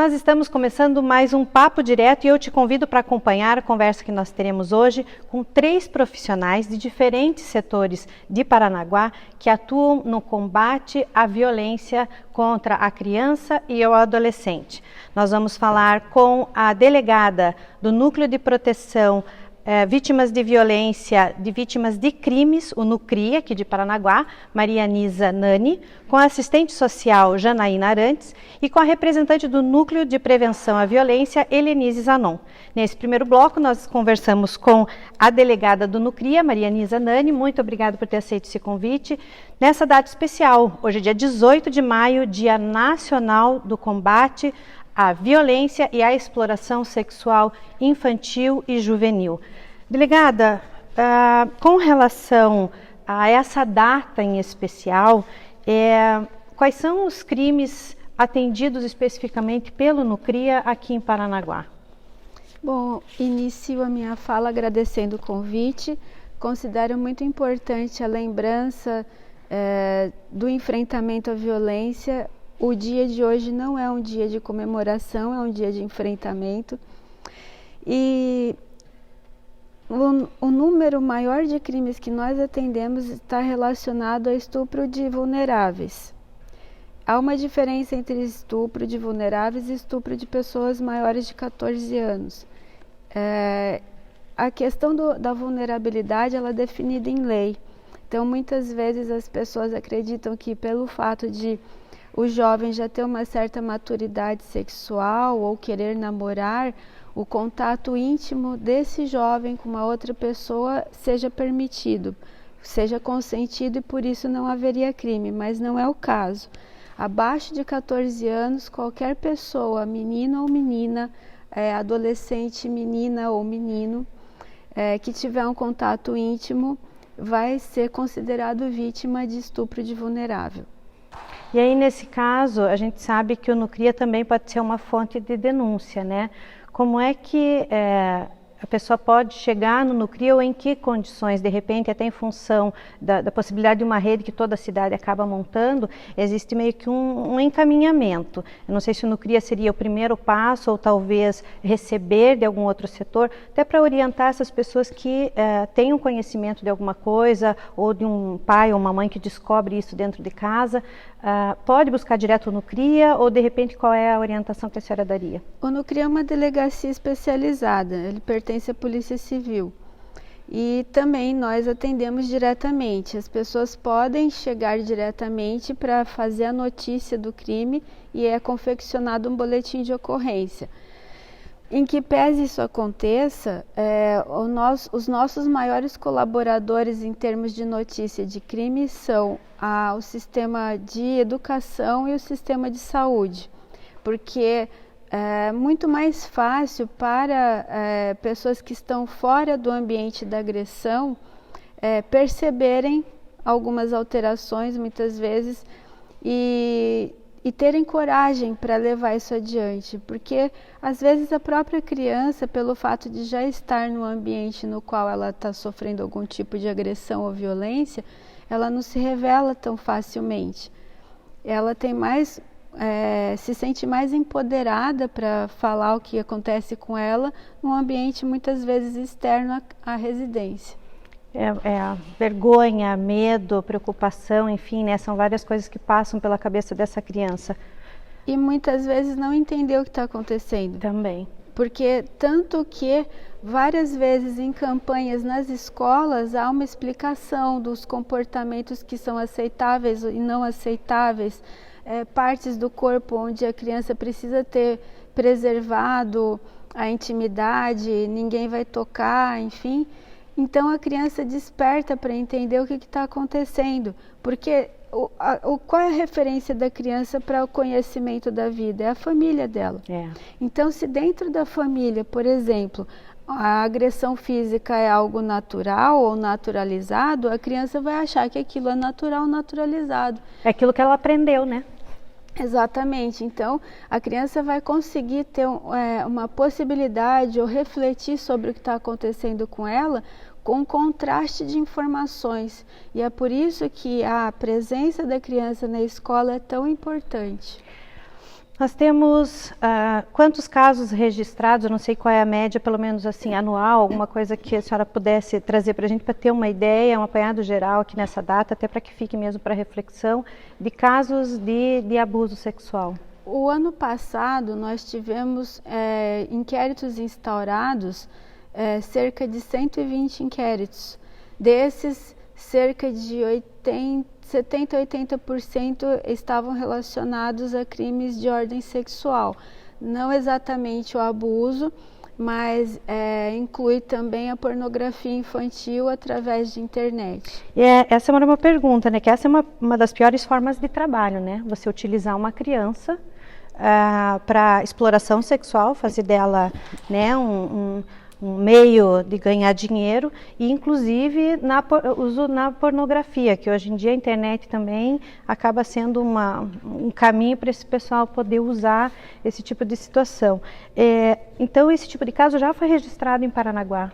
Nós estamos começando mais um Papo Direto e eu te convido para acompanhar a conversa que nós teremos hoje com 3 profissionais de diferentes setores de Paranaguá que atuam no combate à violência contra a criança e o adolescente. Nós vamos falar com a delegada do Núcleo de Proteção Vítimas de Violência, de Vítimas de Crimes, o NUCRI, aqui de Paranaguá, Maria Nisa Nani, com a assistente social Janaína Arantes e com a representante do Núcleo de Prevenção à Violência, Helenise Zanon. Nesse primeiro bloco, nós conversamos com a delegada do NUCRI, Maria Nisa Nani. Muito obrigada por ter aceito esse convite. Nessa data especial, hoje é dia 18 de maio, Dia Nacional do Combate à Violência e à Exploração Sexual Infantil e Juvenil. Delegada, com relação a essa data em especial, quais são os crimes atendidos especificamente pelo NUCRIA aqui em Paranaguá? Bom, inicio a minha fala agradecendo o convite. Considero muito importante a lembrança do enfrentamento à violência. O dia de hoje não é um dia de comemoração, é um dia de enfrentamento. E o número maior de crimes que nós atendemos está relacionado a estupro de vulneráveis. Há uma diferença entre estupro de vulneráveis e estupro de pessoas maiores de 14 anos. A questão da vulnerabilidade ela é definida em lei. Então, muitas vezes as pessoas acreditam que pelo fato de o jovem já ter uma certa maturidade sexual ou querer namorar, o contato íntimo desse jovem com uma outra pessoa seja permitido, seja consentido e por isso não haveria crime, mas não é o caso. Abaixo de 14 anos, qualquer pessoa, menino ou menina, adolescente, menina ou menino, que tiver um contato íntimo, vai ser considerado vítima de estupro de vulnerável. E aí, nesse caso, a gente sabe que o NUCRIA também pode ser uma fonte de denúncia, né? Como é que a pessoa pode chegar no NUCRIA ou em que condições, de repente, até em função da possibilidade de uma rede que toda a cidade acaba montando, existe meio que um encaminhamento. Eu não sei se o NUCRIA seria o primeiro passo ou talvez receber de algum outro setor, até para orientar essas pessoas que tenham conhecimento de alguma coisa ou de um pai ou uma mãe que descobre isso dentro de casa. Pode buscar direto no NUCRIA ou de repente qual é a orientação que a senhora daria? O NUCRIA é uma delegacia especializada, ele pertence à Polícia Civil e também nós atendemos diretamente. As pessoas podem chegar diretamente para fazer a notícia do crime e é confeccionado um boletim de ocorrência. Em que pese isso aconteça, os nossos maiores colaboradores em termos de notícia de crime são o sistema de educação e o sistema de saúde, porque é muito mais fácil para pessoas que estão fora do ambiente da agressão perceberem algumas alterações muitas vezes e terem coragem para levar isso adiante, porque às vezes a própria criança, pelo fato de já estar no ambiente no qual ela está sofrendo algum tipo de agressão ou violência, ela não se revela tão facilmente. Ela tem mais, se sente mais empoderada para falar o que acontece com ela num ambiente muitas vezes externo à residência. A vergonha, medo, preocupação, enfim, né? São várias coisas que passam pela cabeça dessa criança. E muitas vezes não entender o que está acontecendo. Também. Porque tanto que várias vezes em campanhas nas escolas há uma explicação dos comportamentos que são aceitáveis e não aceitáveis, partes do corpo onde a criança precisa ter preservado a intimidade, ninguém vai tocar, enfim. Então a criança desperta para entender o que está acontecendo, porque qual é a referência da criança para o conhecimento da vida? É a família dela. Então, se dentro da família, por exemplo, a agressão física é algo natural ou naturalizado, a criança vai achar que aquilo é natural, naturalizado. É aquilo que ela aprendeu, né? Exatamente. Então, a criança vai conseguir ter uma possibilidade ou refletir sobre o que está acontecendo com ela com contraste de informações. E é por isso que a presença da criança na escola é tão importante. Nós temos quantos casos registrados, eu não sei qual é a média, pelo menos assim, anual, alguma coisa que a senhora pudesse trazer para a gente, para ter uma ideia, um apanhado geral aqui nessa data, até para que fique mesmo para reflexão, de casos de abuso sexual. O ano passado nós tivemos inquéritos instaurados, cerca de 120 inquéritos. Desses, cerca de 70% a 80% estavam relacionados a crimes de ordem sexual. Não exatamente o abuso, mas inclui também a pornografia infantil através de internet. E essa é uma pergunta, né? Que essa é uma das piores formas de trabalho, né? Você utilizar uma criança para exploração sexual, fazer dela, né, um meio de ganhar dinheiro, e inclusive uso na pornografia, que hoje em dia a internet também acaba sendo um caminho para esse pessoal poder usar esse tipo de situação. Então esse tipo de caso já foi registrado em Paranaguá?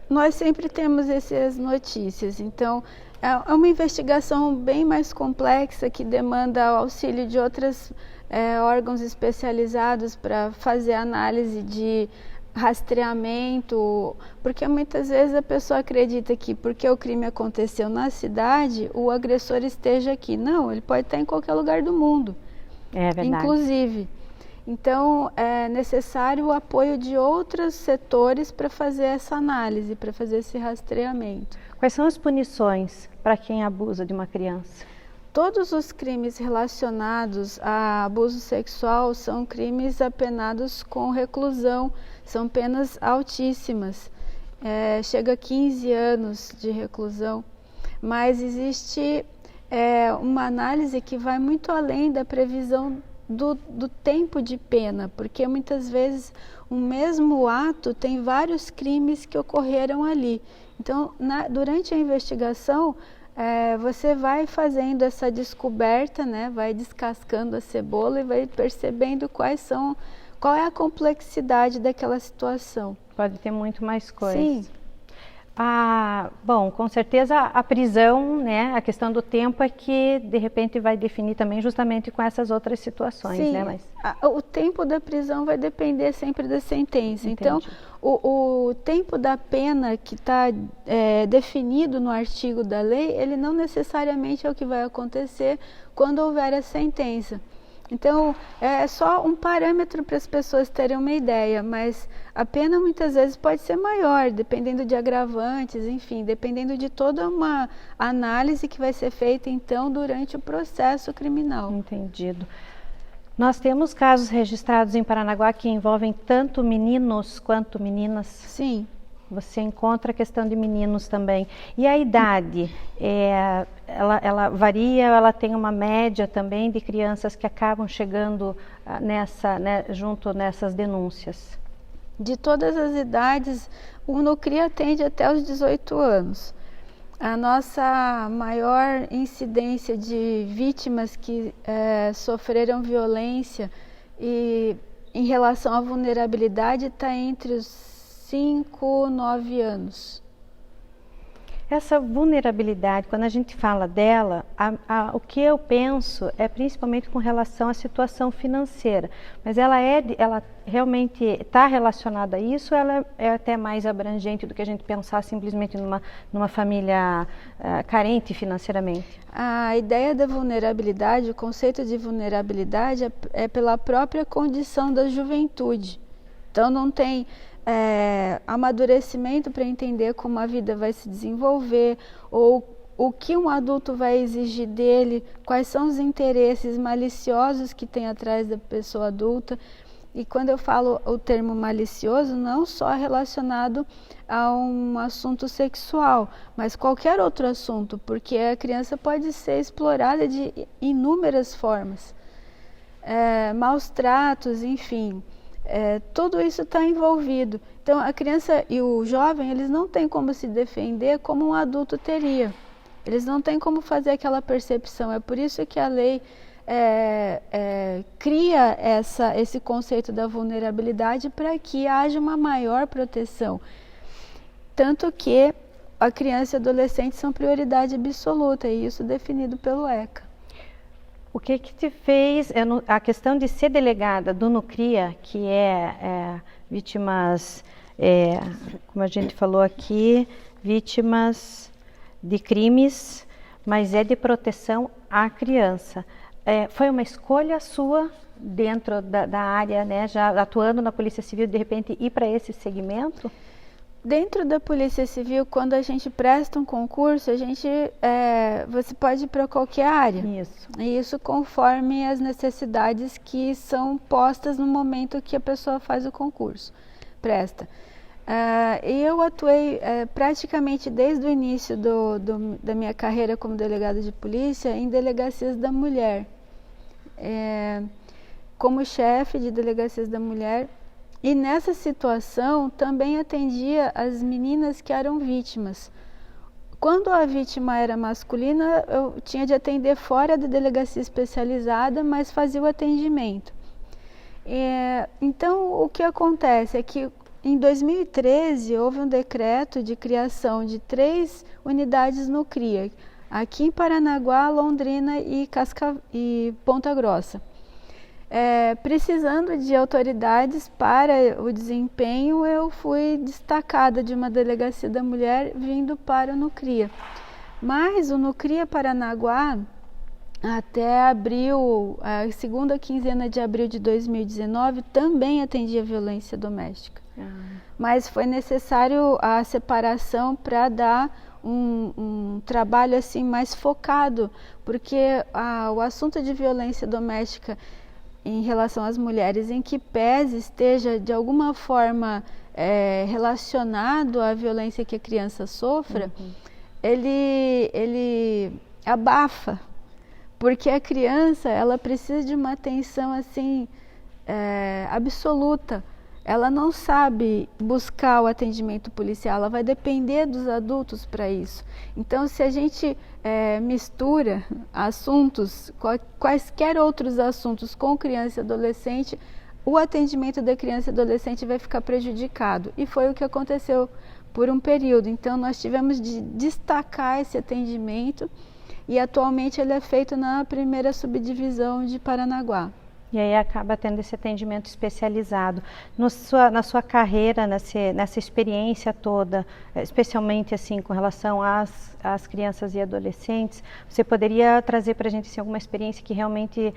Nós sempre temos essas notícias, então é uma investigação bem mais complexa que demanda o auxílio de outros órgãos especializados para fazer análise de rastreamento, porque muitas vezes a pessoa acredita que porque o crime aconteceu na cidade, o agressor esteja aqui. Não, ele pode estar em qualquer lugar do mundo, inclusive. Então, é necessário o apoio de outros setores para fazer essa análise, para fazer esse rastreamento. Quais são as punições para quem abusa de uma criança? Todos os crimes relacionados a abuso sexual são crimes apenados com reclusão, são penas altíssimas, chega a 15 anos de reclusão, mas existe uma análise que vai muito além da previsão do tempo de pena, porque muitas vezes o mesmo ato tem vários crimes que ocorreram ali. Então, durante a investigação, você vai fazendo essa descoberta, né? Vai descascando a cebola e vai percebendo qual é a complexidade daquela situação. Pode ter muito mais coisas. Sim. Bom, com certeza a prisão, né? A questão do tempo é que de repente vai definir também justamente com essas outras situações, sim, né? Mas o tempo da prisão vai depender sempre da sentença. Entendi. Então, o tempo da pena que está definido no artigo da lei, ele não necessariamente é o que vai acontecer quando houver a sentença. Então, é só um parâmetro para as pessoas terem uma ideia, mas a pena muitas vezes pode ser maior, dependendo de agravantes, enfim, dependendo de toda uma análise que vai ser feita, então, durante o processo criminal. Entendido. Nós temos casos registrados em Paranaguá que envolvem tanto meninos quanto meninas? Sim. Você encontra a questão de meninos também. E a idade, ela varia, ela tem uma média também de crianças que acabam chegando junto nessas denúncias? De todas as idades, o NUCRI atende até os 18 anos. A nossa maior incidência de vítimas que sofreram violência e em relação à vulnerabilidade está entre os 5, 9 anos. Essa vulnerabilidade, quando a gente fala dela, o que eu penso é principalmente com relação à situação financeira, mas ela realmente está relacionada a isso, ou ela é até mais abrangente do que a gente pensar simplesmente numa família carente financeiramente? A ideia da vulnerabilidade, o conceito de vulnerabilidade é pela própria condição da juventude. Então não tem amadurecimento para entender como a vida vai se desenvolver, ou o que um adulto vai exigir dele, quais são os interesses maliciosos que tem atrás da pessoa adulta. E quando eu falo o termo malicioso, não só relacionado a um assunto sexual, mas qualquer outro assunto, porque a criança pode ser explorada de inúmeras formas, maus tratos, enfim. Tudo isso está envolvido. Então, a criança e o jovem, eles não têm como se defender como um adulto teria. Eles não têm como fazer aquela percepção. É por isso que a lei cria esse conceito da vulnerabilidade para que haja uma maior proteção. Tanto que a criança e o adolescente são prioridade absoluta, e isso definido pelo ECA. O que te fez, a questão de ser delegada do Nucria, que é vítimas, como a gente falou aqui, vítimas de crimes, mas é de proteção à criança. Foi uma escolha sua dentro da área, né, já atuando na Polícia Civil, de repente ir para esse segmento? Dentro da Polícia Civil, quando a gente presta um concurso, você pode ir para qualquer área. Isso. E isso conforme as necessidades que são postas no momento que a pessoa faz o concurso, presta. E eu atuei praticamente desde o início da minha carreira como delegada de polícia em delegacias da mulher. Como chefe de delegacias da mulher. E nessa situação também atendia as meninas que eram vítimas. Quando a vítima era masculina, eu tinha de atender fora da delegacia especializada, mas fazia o atendimento. Então, o que acontece é que em 2013 houve um decreto de criação de 3 unidades no CRIA, aqui em Paranaguá, Londrina e Ponta Grossa. Precisando de autoridades para o desempenho, eu fui destacada de uma delegacia da mulher vindo para o Nucria. Mas o Nucria Paranaguá, até abril, a segunda quinzena de abril de 2019, também atendia violência doméstica. Mas foi necessário a separação para dar um trabalho assim mais focado, porque o assunto de violência doméstica em relação às mulheres, em que pese esteja de alguma forma relacionado à violência que a criança sofra, ele abafa, porque a criança ela precisa de uma atenção assim absoluta. Ela não sabe buscar o atendimento policial, ela vai depender dos adultos para isso. Então, se a gente mistura assuntos, quaisquer outros assuntos com criança e adolescente, o atendimento da criança e adolescente vai ficar prejudicado. E foi o que aconteceu por um período. Então, nós tivemos de destacar esse atendimento e atualmente ele é feito na primeira subdivisão de Paranaguá. E aí acaba tendo esse atendimento especializado. Na sua carreira, nessa experiência toda, especialmente assim com relação às crianças e adolescentes, você poderia trazer para a gente assim, alguma experiência que realmente,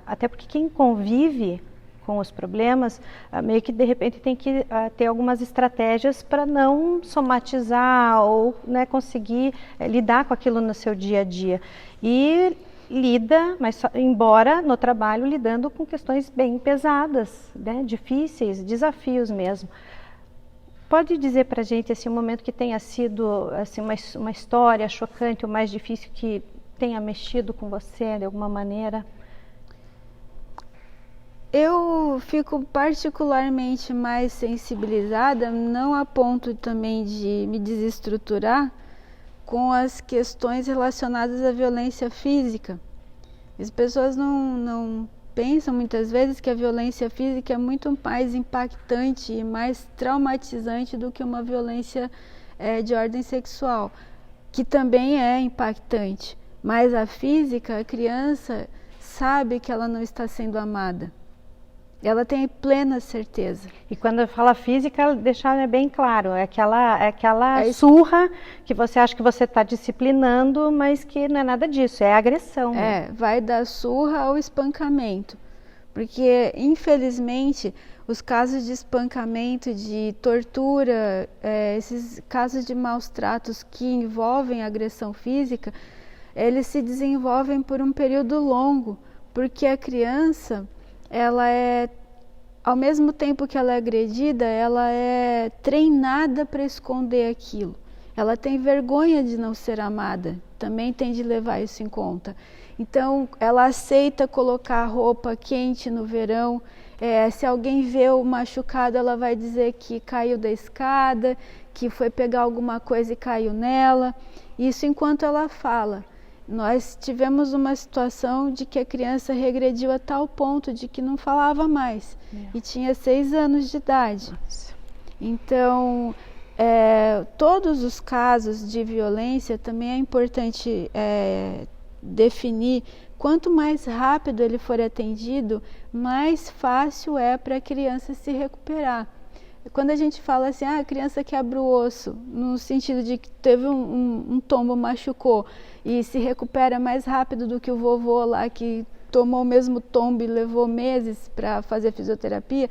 até porque quem convive com os problemas, meio que de repente tem que ter algumas estratégias para não somatizar ou, né, conseguir lidar com aquilo no seu dia a dia. E lida, mas embora no trabalho lidando com questões bem pesadas, né, difíceis, desafios mesmo. Pode dizer para a gente assim, um momento que tenha sido assim, uma história chocante, o mais difícil que tenha mexido com você de alguma maneira? Eu fico particularmente mais sensibilizada, não a ponto também de me desestruturar, com as questões relacionadas à violência física. As pessoas não pensam muitas vezes que a violência física é muito mais impactante e mais traumatizante do que uma violência de ordem sexual, que também é impactante. Mas a física, a criança sabe que ela não está sendo amada. Ela tem plena certeza. E quando fala física, deixar bem claro, é aquela surra que você acha que você está disciplinando, mas que não é nada disso, é agressão. Vai da surra ao espancamento. Porque, infelizmente, os casos de espancamento, de tortura, esses casos de maus tratos que envolvem agressão física, eles se desenvolvem por um período longo, porque a criança, ela ao mesmo tempo que ela é agredida, ela é treinada para esconder aquilo. Ela tem vergonha de não ser amada, também tem de levar isso em conta. Então, ela aceita colocar roupa quente no verão. Se alguém vê o machucado, ela vai dizer que caiu da escada, que foi pegar alguma coisa e caiu nela. Isso enquanto ela fala. Nós tivemos uma situação de que a criança regrediu a tal ponto de que não falava mais. E tinha 6 anos de idade. Nossa. Então, todos os casos de violência também é importante definir quanto mais rápido ele for atendido, mais fácil é para a criança se recuperar. Quando a gente fala assim, a criança quebra o osso, no sentido de que teve um tombo, machucou, e se recupera mais rápido do que o vovô lá que tomou o mesmo tombo e levou meses para fazer fisioterapia,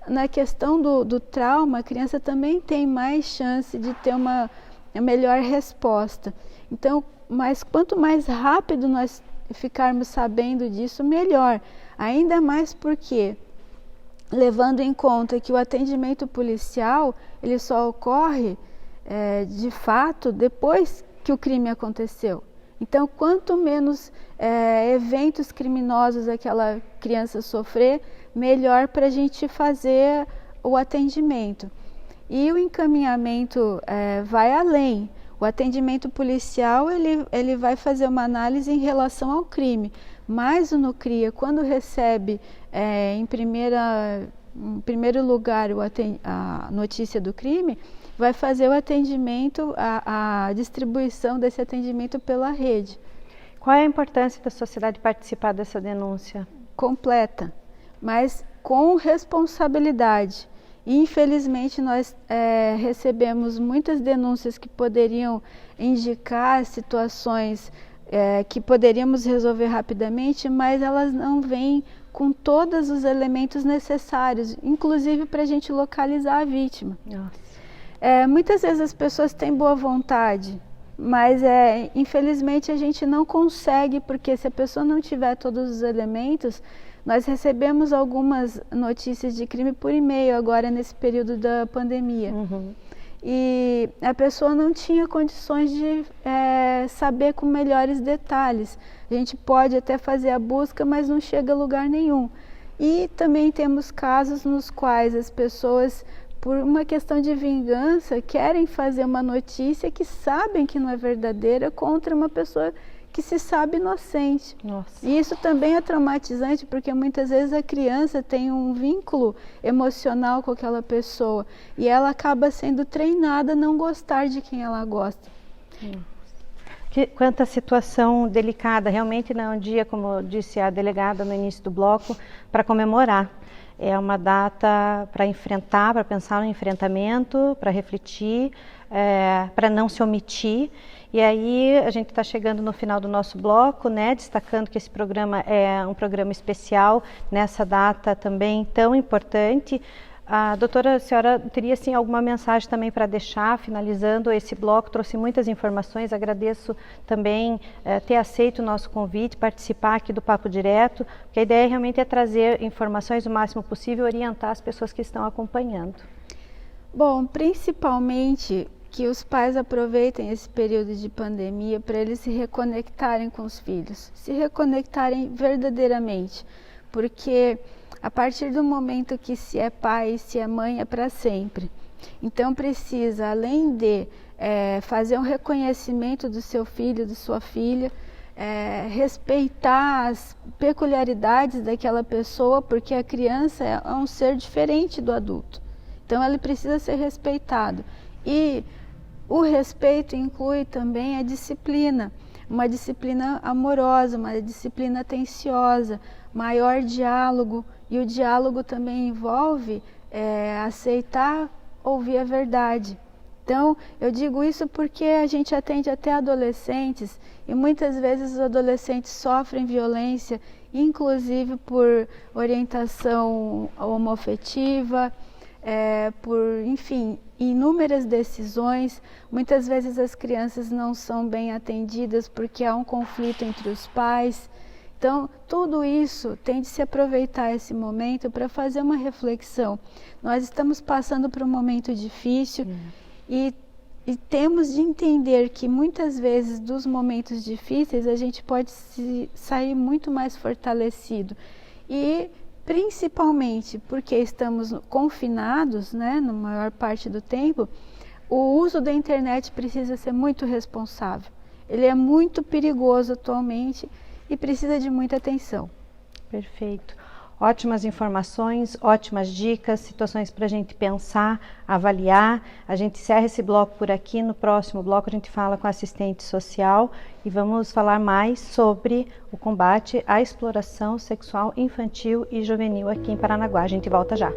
na questão do trauma, a criança também tem mais chance de ter uma melhor resposta. Então, mas quanto mais rápido nós ficarmos sabendo disso, melhor. Ainda mais porque, levando em conta que o atendimento policial, ele só ocorre, de fato, depois que o crime aconteceu. Então, quanto menos eventos criminosos aquela criança sofrer, melhor para a gente fazer o atendimento. E o encaminhamento vai além. O atendimento policial, ele vai fazer uma análise em relação ao crime, mas o NUCRIA, quando recebe em primeiro lugar a notícia do crime, vai fazer o atendimento, a distribuição desse atendimento pela rede. Qual é a importância da sociedade participar dessa denúncia? Completa, mas com responsabilidade. Infelizmente, nós recebemos muitas denúncias que poderiam indicar situações que poderíamos resolver rapidamente, mas elas não vêm com todos os elementos necessários, inclusive para a gente localizar a vítima. Muitas vezes as pessoas têm boa vontade, mas infelizmente a gente não consegue, porque se a pessoa não tiver todos os elementos. Nós recebemos algumas notícias de crime por e-mail agora nesse período da pandemia. E a pessoa não tinha condições de saber com melhores detalhes. A gente pode até fazer a busca, mas não chega a lugar nenhum. E também temos casos nos quais as pessoas, por uma questão de vingança, querem fazer uma notícia que sabem que não é verdadeira contra uma pessoa que se sabe inocente. Nossa. E isso também é traumatizante, porque muitas vezes a criança tem um vínculo emocional com aquela pessoa e ela acaba sendo treinada a não gostar de quem ela gosta. Quanta situação delicada, realmente não é um dia, como disse a delegada no início do bloco, para comemorar. É uma data para enfrentar, para pensar no enfrentamento, para refletir, para não se omitir. E aí a gente está chegando no final do nosso bloco, né, destacando que esse programa é um programa especial nessa data também tão importante. Doutora, a senhora teria sim alguma mensagem também para deixar, finalizando esse bloco? Trouxe muitas informações, agradeço também ter aceito o nosso convite, participar aqui do Papo Direto, porque a ideia realmente é trazer informações o máximo possível, orientar as pessoas que estão acompanhando. Bom, principalmente que os pais aproveitem esse período de pandemia para eles se reconectarem com os filhos, se reconectarem verdadeiramente, porque a partir do momento que se é pai, se é mãe, é para sempre. Então precisa, além de fazer um reconhecimento do seu filho, de sua filha, respeitar as peculiaridades daquela pessoa, porque a criança é um ser diferente do adulto. Então ele precisa ser respeitado. E o respeito inclui também a disciplina, uma disciplina amorosa, uma disciplina atenciosa, maior diálogo, e o diálogo também envolve aceitar, ouvir a verdade. Então, eu digo isso porque a gente atende até adolescentes, e muitas vezes os adolescentes sofrem violência, inclusive por orientação homoafetiva, por, enfim, inúmeras decisões. Muitas vezes as crianças não são bem atendidas porque há um conflito entre os pais. Então, tudo isso tem de se aproveitar esse momento para fazer uma reflexão. Nós estamos passando por um momento difícil e temos de entender que muitas vezes dos momentos difíceis a gente pode sair muito mais fortalecido. E principalmente porque estamos confinados, né, na maior parte do tempo, o uso da internet precisa ser muito responsável. Ele é muito perigoso atualmente e precisa de muita atenção. Perfeito. Ótimas informações, ótimas dicas, situações para a gente pensar, avaliar. A gente encerra esse bloco por aqui. No próximo bloco a gente fala com a assistente social e vamos falar mais sobre o combate à exploração sexual infantil e juvenil aqui em Paranaguá. A gente volta já.